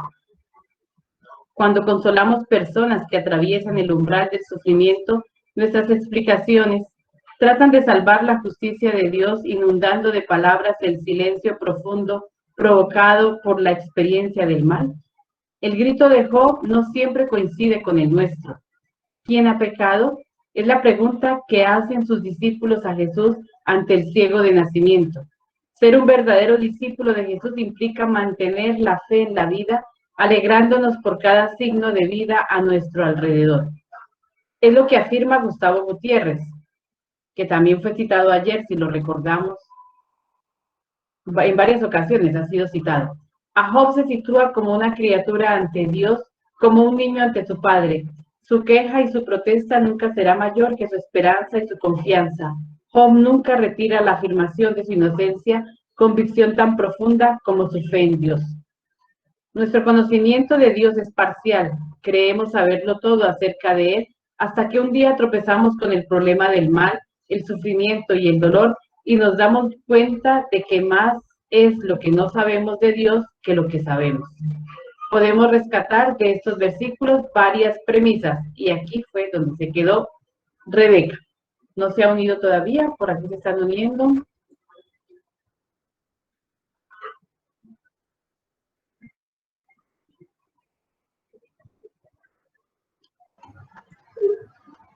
Cuando consolamos personas que atraviesan el umbral del sufrimiento, nuestras explicaciones tratan de salvar la justicia de Dios inundando de palabras el silencio profundo provocado por la experiencia del mal. El grito de Job no siempre coincide con el nuestro. ¿Quién ha pecado? Es la pregunta que hacen sus discípulos a Jesús ante el ciego de nacimiento. Ser un verdadero discípulo de Jesús implica mantener la fe en la vida, alegrándonos por cada signo de vida a nuestro alrededor. Es lo que afirma Gustavo Gutiérrez, que también fue citado ayer, si lo recordamos, en varias ocasiones ha sido citado. A Job se sitúa como una criatura ante Dios, como un niño ante su padre. Su queja y su protesta nunca será mayor que su esperanza y su confianza. Job nunca retira la afirmación de su inocencia, convicción tan profunda como su fe en Dios. Nuestro conocimiento de Dios es parcial. Creemos saberlo todo acerca de Él, hasta que un día tropezamos con el problema del mal, el sufrimiento y el dolor, y nos damos cuenta de que más es lo que no sabemos de Dios que lo que sabemos. Podemos rescatar de estos versículos varias premisas, y aquí fue donde se quedó Rebeca. No se ha unido todavía, por aquí se están uniendo.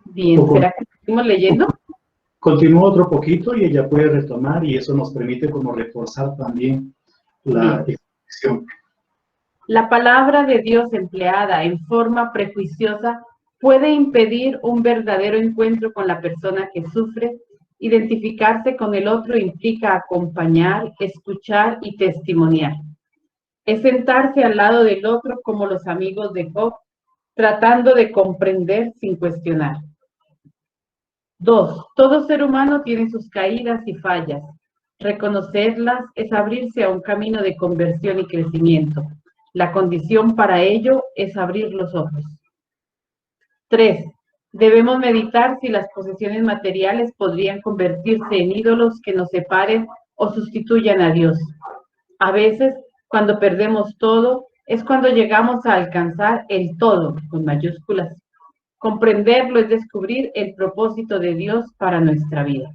Bien, ¿será que seguimos leyendo? Continúa otro poquito y ella puede retomar, y eso nos permite como reforzar también la expresión. La palabra de Dios empleada en forma prejuiciosa puede impedir un verdadero encuentro con la persona que sufre. Identificarse con el otro implica acompañar, escuchar y testimoniar. Es sentarse al lado del otro como los amigos de Job, tratando de comprender sin cuestionar. 2. Todo ser humano tiene sus caídas y fallas. Reconocerlas es abrirse a un camino de conversión y crecimiento. La condición para ello es abrir los ojos. 3. Debemos meditar si las posesiones materiales podrían convertirse en ídolos que nos separen o sustituyan a Dios. A veces, cuando perdemos todo, es cuando llegamos a alcanzar el todo, con mayúsculas. Comprenderlo es descubrir el propósito de Dios para nuestra vida.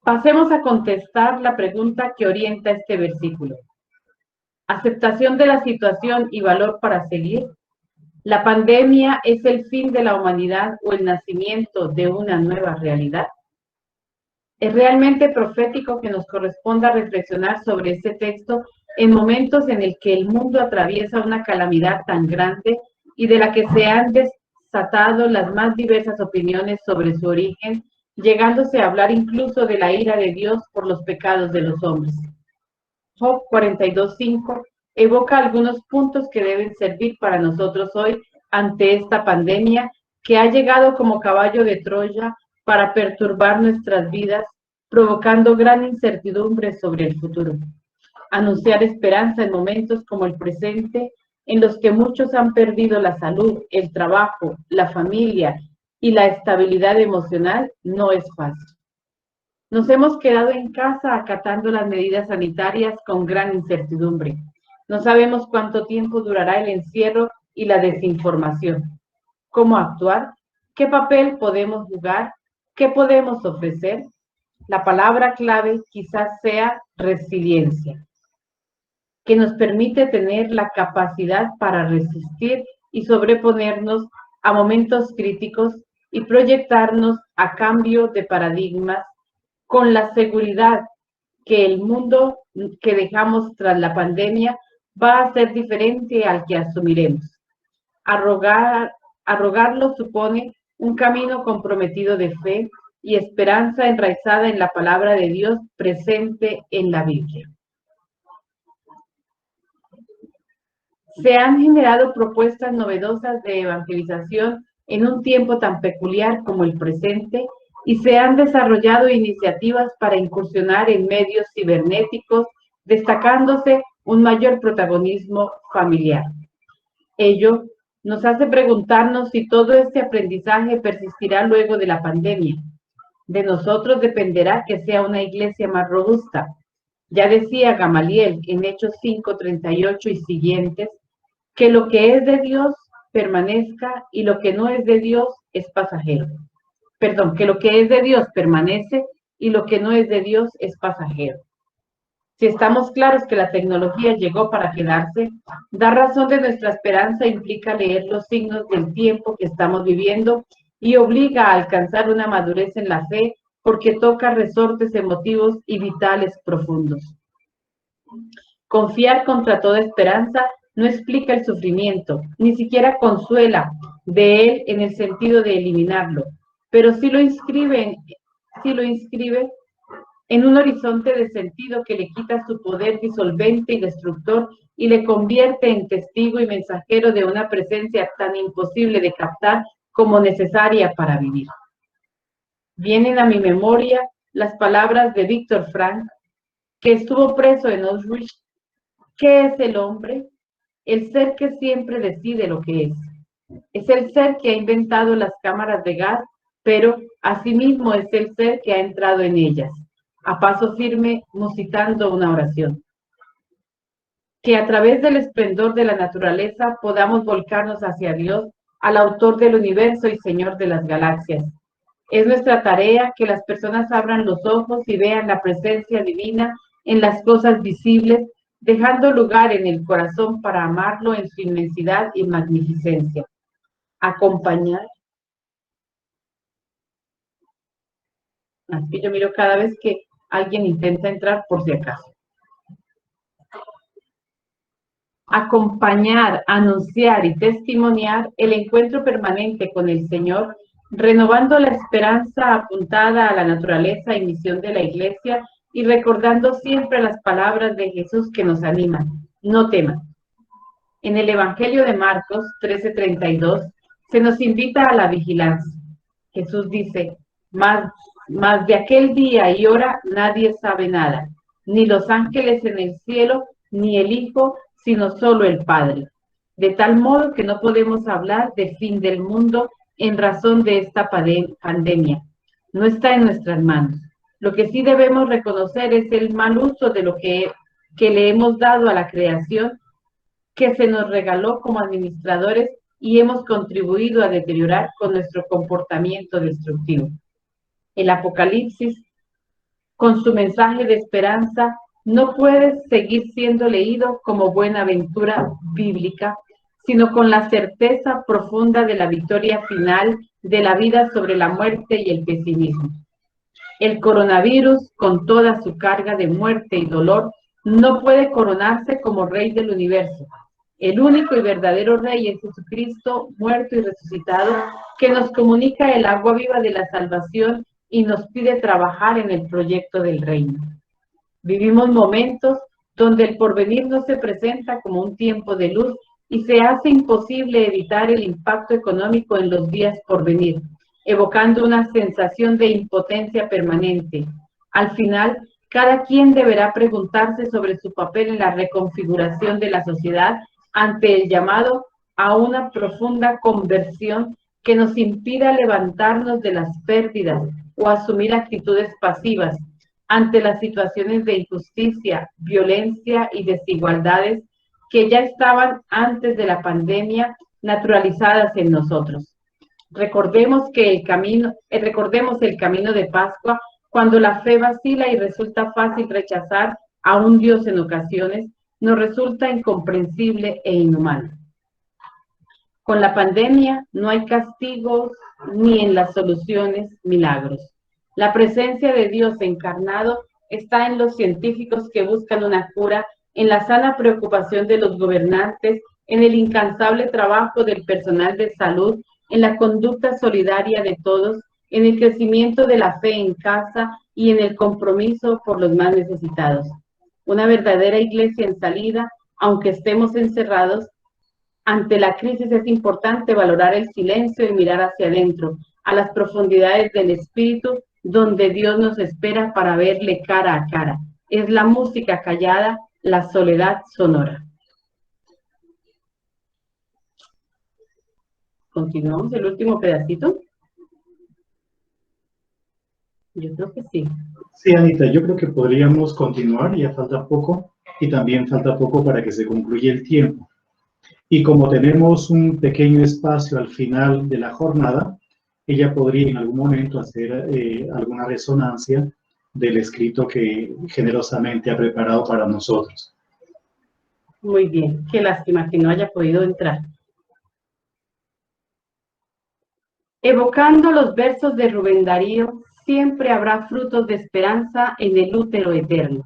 Pasemos a contestar la pregunta que orienta este versículo. ¿Aceptación de la situación y valor para seguir? ¿La pandemia es el fin de la humanidad o el nacimiento de una nueva realidad? Es realmente profético que nos corresponda reflexionar sobre este texto en momentos en el que el mundo atraviesa una calamidad tan grande y de la que se han desatado las más diversas opiniones sobre su origen, llegándose a hablar incluso de la ira de Dios por los pecados de los hombres. Job 42:5 evoca algunos puntos que deben servir para nosotros hoy ante esta pandemia que ha llegado como caballo de Troya para perturbar nuestras vidas, provocando gran incertidumbre sobre el futuro. Anunciar esperanza en momentos como el presente, en los que muchos han perdido la salud, el trabajo, la familia y la estabilidad emocional, no es fácil. Nos hemos quedado en casa acatando las medidas sanitarias con gran incertidumbre. No sabemos cuánto tiempo durará el encierro y la desinformación. ¿Cómo actuar? ¿Qué papel podemos jugar? ¿Qué podemos ofrecer? La palabra clave quizás sea resiliencia, que nos permite tener la capacidad para resistir y sobreponernos a momentos críticos y proyectarnos a cambio de paradigmas con la seguridad que el mundo que dejamos tras la pandemia va a ser diferente al que asumiremos. Arrogarlo supone un camino comprometido de fe y esperanza enraizada en la palabra de Dios presente en la Biblia. Se han generado propuestas novedosas de evangelización en un tiempo tan peculiar como el presente y se han desarrollado iniciativas para incursionar en medios cibernéticos, destacándose un mayor protagonismo familiar. Ello nos hace preguntarnos si todo este aprendizaje persistirá luego de la pandemia. De nosotros dependerá que sea una iglesia más robusta. Ya decía Gamaliel en Hechos 5:38 y siguientes, que lo que es de Dios permanezca y lo que no es de Dios es pasajero. Perdón, que lo que es de Dios permanece y lo que no es de Dios es pasajero. Si estamos claros que la tecnología llegó para quedarse, dar razón de nuestra esperanza implica leer los signos del tiempo que estamos viviendo y obliga a alcanzar una madurez en la fe porque toca resortes emotivos y vitales profundos. Confiar contra toda esperanza no explica el sufrimiento, ni siquiera consuela de él en el sentido de eliminarlo, pero sí lo inscribe en un horizonte de sentido que le quita su poder disolvente y destructor y le convierte en testigo y mensajero de una presencia tan imposible de captar como necesaria para vivir. Vienen a mi memoria las palabras de Víctor Frank, que estuvo preso en Auschwitz. ¿Qué es el hombre? El ser que siempre decide lo que es. Es el ser que ha inventado las cámaras de gas, pero asimismo es el ser que ha entrado en ellas, a paso firme, musitando una oración. Que a través del esplendor de la naturaleza podamos volcarnos hacia Dios, al autor del universo y Señor de las galaxias. Es nuestra tarea que las personas abran los ojos y vean la presencia divina en las cosas visibles, dejando lugar en el corazón para amarlo en su inmensidad y magnificencia. Acompañar. Así yo miro cada vez que alguien intenta entrar por si acaso. Acompañar, anunciar y testimoniar el encuentro permanente con el Señor, renovando la esperanza apuntada a la naturaleza y misión de la Iglesia y recordando siempre las palabras de Jesús que nos animan: no teman. En el Evangelio de Marcos 13:32 se nos invita a la vigilancia. Jesús dice: mas de aquel día y hora nadie sabe nada, ni los ángeles en el cielo, ni el Hijo, sino solo el Padre. De tal modo que no podemos hablar de fin del mundo en razón de esta pandemia. No está en nuestras manos. Lo que sí debemos reconocer es el mal uso de lo que le hemos dado a la creación que se nos regaló como administradores y hemos contribuido a deteriorar con nuestro comportamiento destructivo. El Apocalipsis, con su mensaje de esperanza, no puede seguir siendo leído como buena aventura bíblica, sino con la certeza profunda de la victoria final de la vida sobre la muerte y el pesimismo. El coronavirus, con toda su carga de muerte y dolor, no puede coronarse como rey del universo. El único y verdadero Rey es Jesucristo, muerto y resucitado, que nos comunica el agua viva de la salvación y nos pide trabajar en el proyecto del reino. Vivimos momentos donde el porvenir no se presenta como un tiempo de luz y se hace imposible evitar el impacto económico en los días por venir, evocando una sensación de impotencia permanente. Al final, cada quien deberá preguntarse sobre su papel en la reconfiguración de la sociedad ante el llamado a una profunda conversión que nos impida levantarnos de las pérdidas o asumir actitudes pasivas ante las situaciones de injusticia, violencia y desigualdades que ya estaban antes de la pandemia naturalizadas en nosotros. Recordemos el camino de Pascua, cuando la fe vacila y resulta fácil rechazar a un Dios en ocasiones, nos resulta incomprensible e inhumano. Con la pandemia no hay castigos ni en las soluciones milagros. La presencia de Dios encarnado está en los científicos que buscan una cura, en la sana preocupación de los gobernantes, en el incansable trabajo del personal de salud, en la conducta solidaria de todos, en el crecimiento de la fe en casa y en el compromiso por los más necesitados. Una verdadera iglesia en salida, aunque estemos encerrados. Ante la crisis es importante valorar el silencio y mirar hacia adentro, a las profundidades del espíritu, donde Dios nos espera para verle cara a cara. Es la música callada, la soledad sonora. ¿Continuamos el último pedacito? Yo creo que sí. Sí, Anita, yo creo que podríamos continuar, ya falta poco, y también falta poco para que se concluya el tiempo. Y como tenemos un pequeño espacio al final de la jornada, ella podría en algún momento hacer alguna resonancia del escrito que generosamente ha preparado para nosotros. Muy bien, qué lástima que no haya podido entrar. Evocando los versos de Rubén Darío, siempre habrá frutos de esperanza en el útero eterno.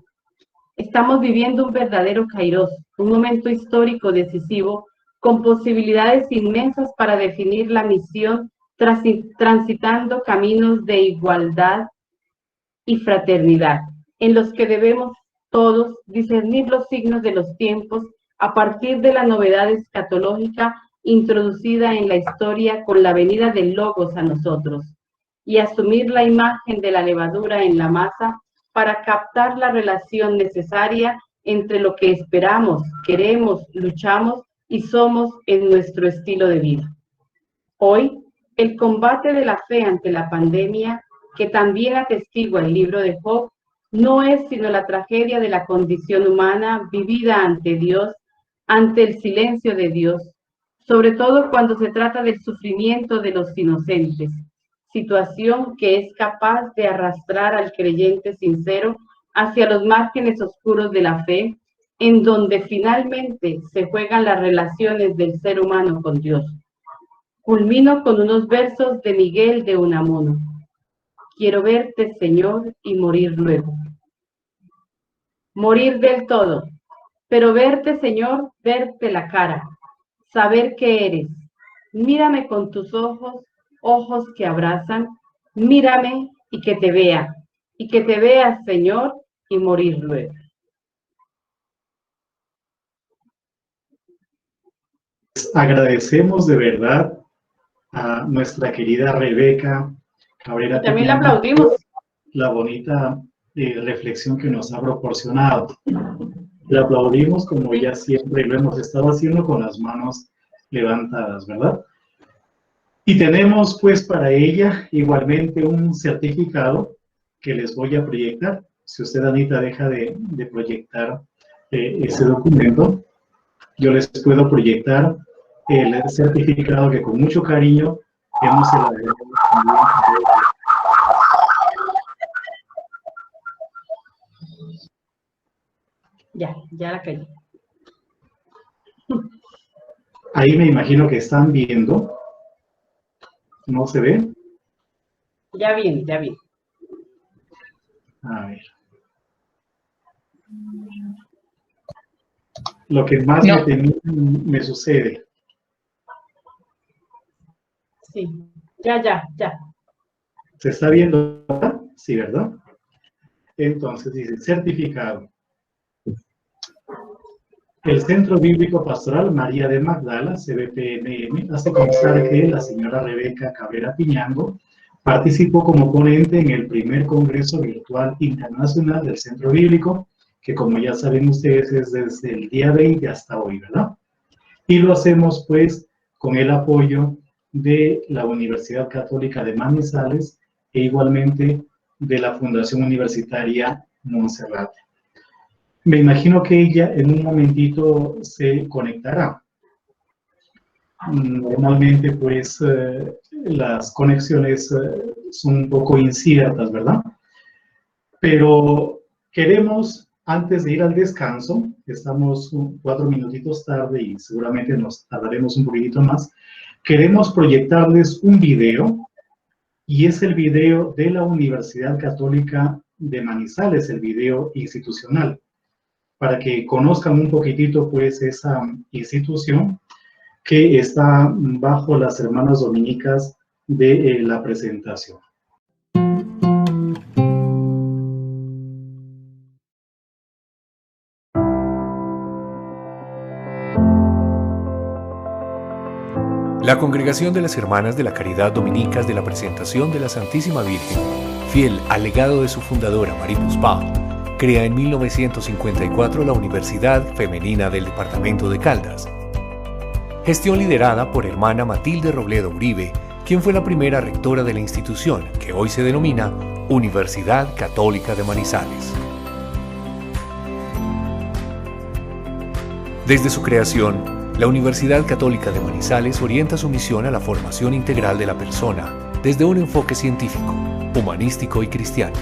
Estamos viviendo un verdadero kairos, un momento histórico decisivo, con posibilidades inmensas para definir la misión, transitando caminos de igualdad y fraternidad, en los que debemos todos discernir los signos de los tiempos a partir de la novedad escatológica introducida en la historia con la venida del Logos a nosotros, y asumir la imagen de la levadura en la masa para captar la relación necesaria entre lo que esperamos, queremos, luchamos y somos en nuestro estilo de vida. Hoy, el combate de la fe ante la pandemia, que también atestigua el libro de Job, no es sino la tragedia de la condición humana vivida ante Dios, ante el silencio de Dios, sobre todo cuando se trata del sufrimiento de los inocentes, situación que es capaz de arrastrar al creyente sincero hacia los márgenes oscuros de la fe, en donde finalmente se juegan las relaciones del ser humano con Dios. Culmino con unos versos de Miguel de Unamuno. Quiero verte, Señor, y morir luego. Morir del todo, pero verte, Señor, verte la cara, saber que eres. Mírame con tus ojos, ojos que abrazan, mírame y que te veas, Señor, y morir luego. Agradecemos de verdad a nuestra querida Rebeca Cabrera. También la aplaudimos. La bonita reflexión que nos ha proporcionado. La aplaudimos como ya siempre lo hemos estado haciendo con las manos levantadas, ¿verdad? Y tenemos pues para ella igualmente un certificado que les voy a proyectar. Si usted, Anita, deja de proyectar ese documento, yo les puedo proyectar el certificado que con mucho cariño hemos elaborado. Ya la caí. Ahí me imagino que están viendo. ¿No se ve? Ya viene, ya viene. A ver. Lo que más No. me sucede. Sí, ya. ¿Se está viendo? Sí, ¿verdad? Entonces dice, certificado. El Centro Bíblico Pastoral María de Magdala, CBPMM, hace constar que la señora Rebeca Cabrera Piñango participó como ponente en el primer Congreso Virtual Internacional del Centro Bíblico, que como ya saben ustedes es desde el día 20 hasta hoy, ¿verdad? Y lo hacemos pues con el apoyo de la Universidad Católica de Manizales e igualmente de la Fundación Universitaria Monserrate. Me imagino que ella en un momentito se conectará. Normalmente pues las conexiones son un poco inciertas, ¿verdad? Pero queremos, antes de ir al descanso, estamos 4 minutitos tarde y seguramente nos tardaremos un poquitito más, queremos proyectarles un video, y es el video de la Universidad Católica de Manizales, el video institucional, para que conozcan un poquitito pues esa institución que está bajo las hermanas dominicas de la presentación. La Congregación de las Hermanas de la Caridad Dominicas de la Presentación de la Santísima Virgen, fiel al legado de su fundadora Marie Puspa, crea en 1954 la Universidad Femenina del Departamento de Caldas. Gestión liderada por hermana Matilde Robledo Uribe, quien fue la primera rectora de la institución, que hoy se denomina Universidad Católica de Manizales. Desde su creación, la Universidad Católica de Manizales orienta su misión a la formación integral de la persona desde un enfoque científico, humanístico y cristiano.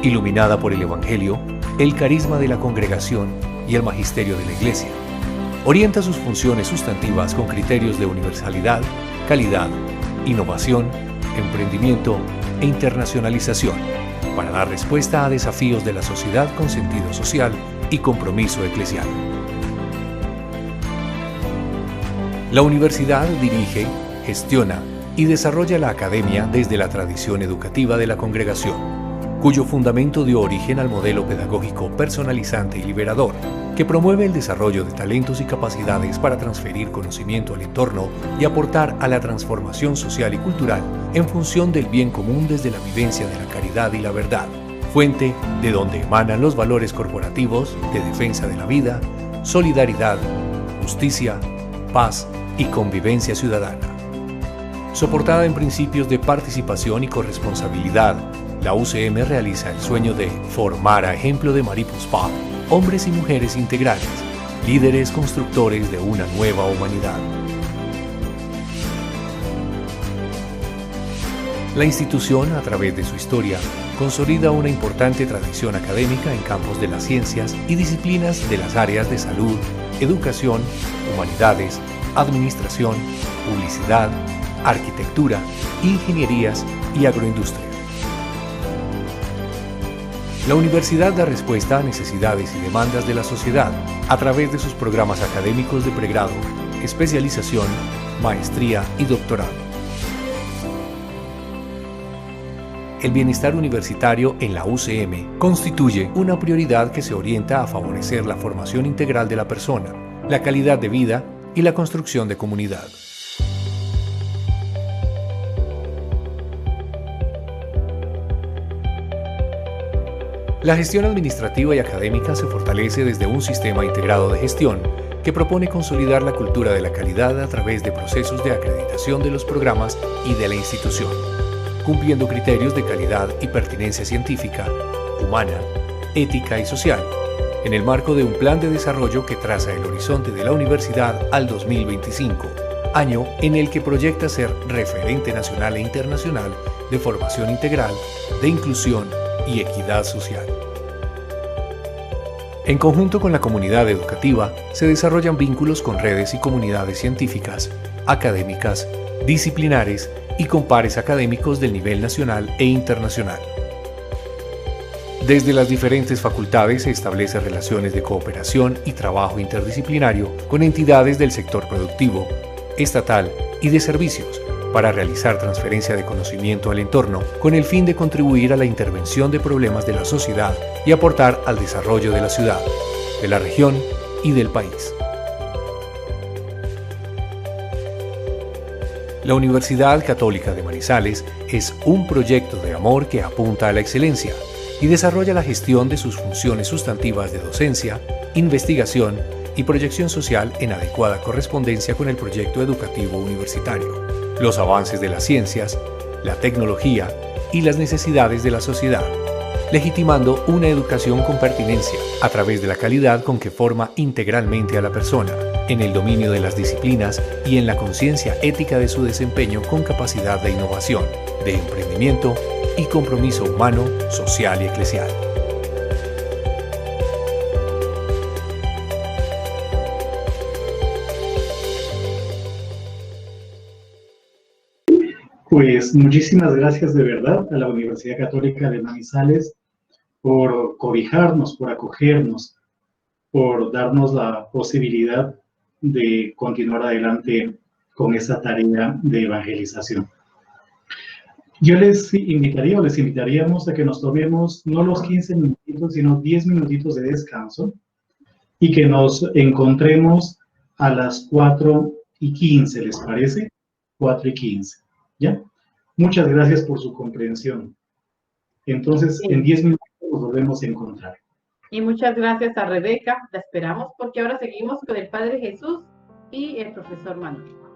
Iluminada por el Evangelio, el carisma de la congregación y el magisterio de la Iglesia, orienta sus funciones sustantivas con criterios de universalidad, calidad, innovación, emprendimiento e internacionalización, para dar respuesta a desafíos de la sociedad con sentido social y compromiso eclesial. La universidad dirige, gestiona y desarrolla la academia desde la tradición educativa de la congregación, cuyo fundamento dio origen al modelo pedagógico personalizante y liberador, que promueve el desarrollo de talentos y capacidades para transferir conocimiento al entorno y aportar a la transformación social y cultural en función del bien común desde la vivencia de la caridad y la verdad, fuente de donde emanan los valores corporativos de defensa de la vida, solidaridad, justicia, paz y convivencia ciudadana. Soportada en principios de participación y corresponsabilidad, la UCM realiza el sueño de formar a ejemplo de Marie Puspa hombres y mujeres integrales, líderes constructores de una nueva humanidad. La institución, a través de su historia, consolida una importante tradición académica en campos de las ciencias y disciplinas de las áreas de salud, educación, humanidades, administración, publicidad, arquitectura, ingenierías y agroindustria. La universidad da respuesta a necesidades y demandas de la sociedad a través de sus programas académicos de pregrado, especialización, maestría y doctorado. El bienestar universitario en la UCM constituye una prioridad que se orienta a favorecer la formación integral de la persona, la calidad de vida y la construcción de comunidad. La gestión administrativa y académica se fortalece desde un sistema integrado de gestión que propone consolidar la cultura de la calidad a través de procesos de acreditación de los programas y de la institución, cumpliendo criterios de calidad y pertinencia científica, humana, ética y social, en el marco de un plan de desarrollo que traza el horizonte de la universidad al 2025, año en el que proyecta ser referente nacional e internacional de formación integral, de inclusión y equidad social. En conjunto con la comunidad educativa, se desarrollan vínculos con redes y comunidades científicas, académicas, disciplinares y con pares académicos del nivel nacional e internacional. Desde las diferentes facultades se establecen relaciones de cooperación y trabajo interdisciplinario con entidades del sector productivo, estatal y de servicios para realizar transferencia de conocimiento al entorno con el fin de contribuir a la intervención de problemas de la sociedad y aportar al desarrollo de la ciudad, de la región y del país. La Universidad Católica de Manizales es un proyecto de amor que apunta a la excelencia y desarrolla la gestión de sus funciones sustantivas de docencia, investigación y proyección social en adecuada correspondencia con el proyecto educativo universitario, los avances de las ciencias, la tecnología y las necesidades de la sociedad, legitimando una educación con pertinencia a través de la calidad con que forma integralmente a la persona, en el dominio de las disciplinas y en la conciencia ética de su desempeño con capacidad de innovación, de emprendimiento y compromiso humano, social y eclesial. Pues muchísimas gracias de verdad a la Universidad Católica de Manizales por cobijarnos, por acogernos, por darnos la posibilidad de continuar adelante con esa tarea de evangelización. Yo les invitaría o les invitaríamos a que nos tomemos no los 15 minutitos, sino 10 minutitos de descanso y que nos encontremos a las 4:15, ¿les parece? 4:15, ¿ya? Muchas gracias por su comprensión. Entonces, en 10 minutos nos volvemos a encontrar. Y muchas gracias a Rebeca, la esperamos porque ahora seguimos con el Padre Jesús y el profesor Manuel.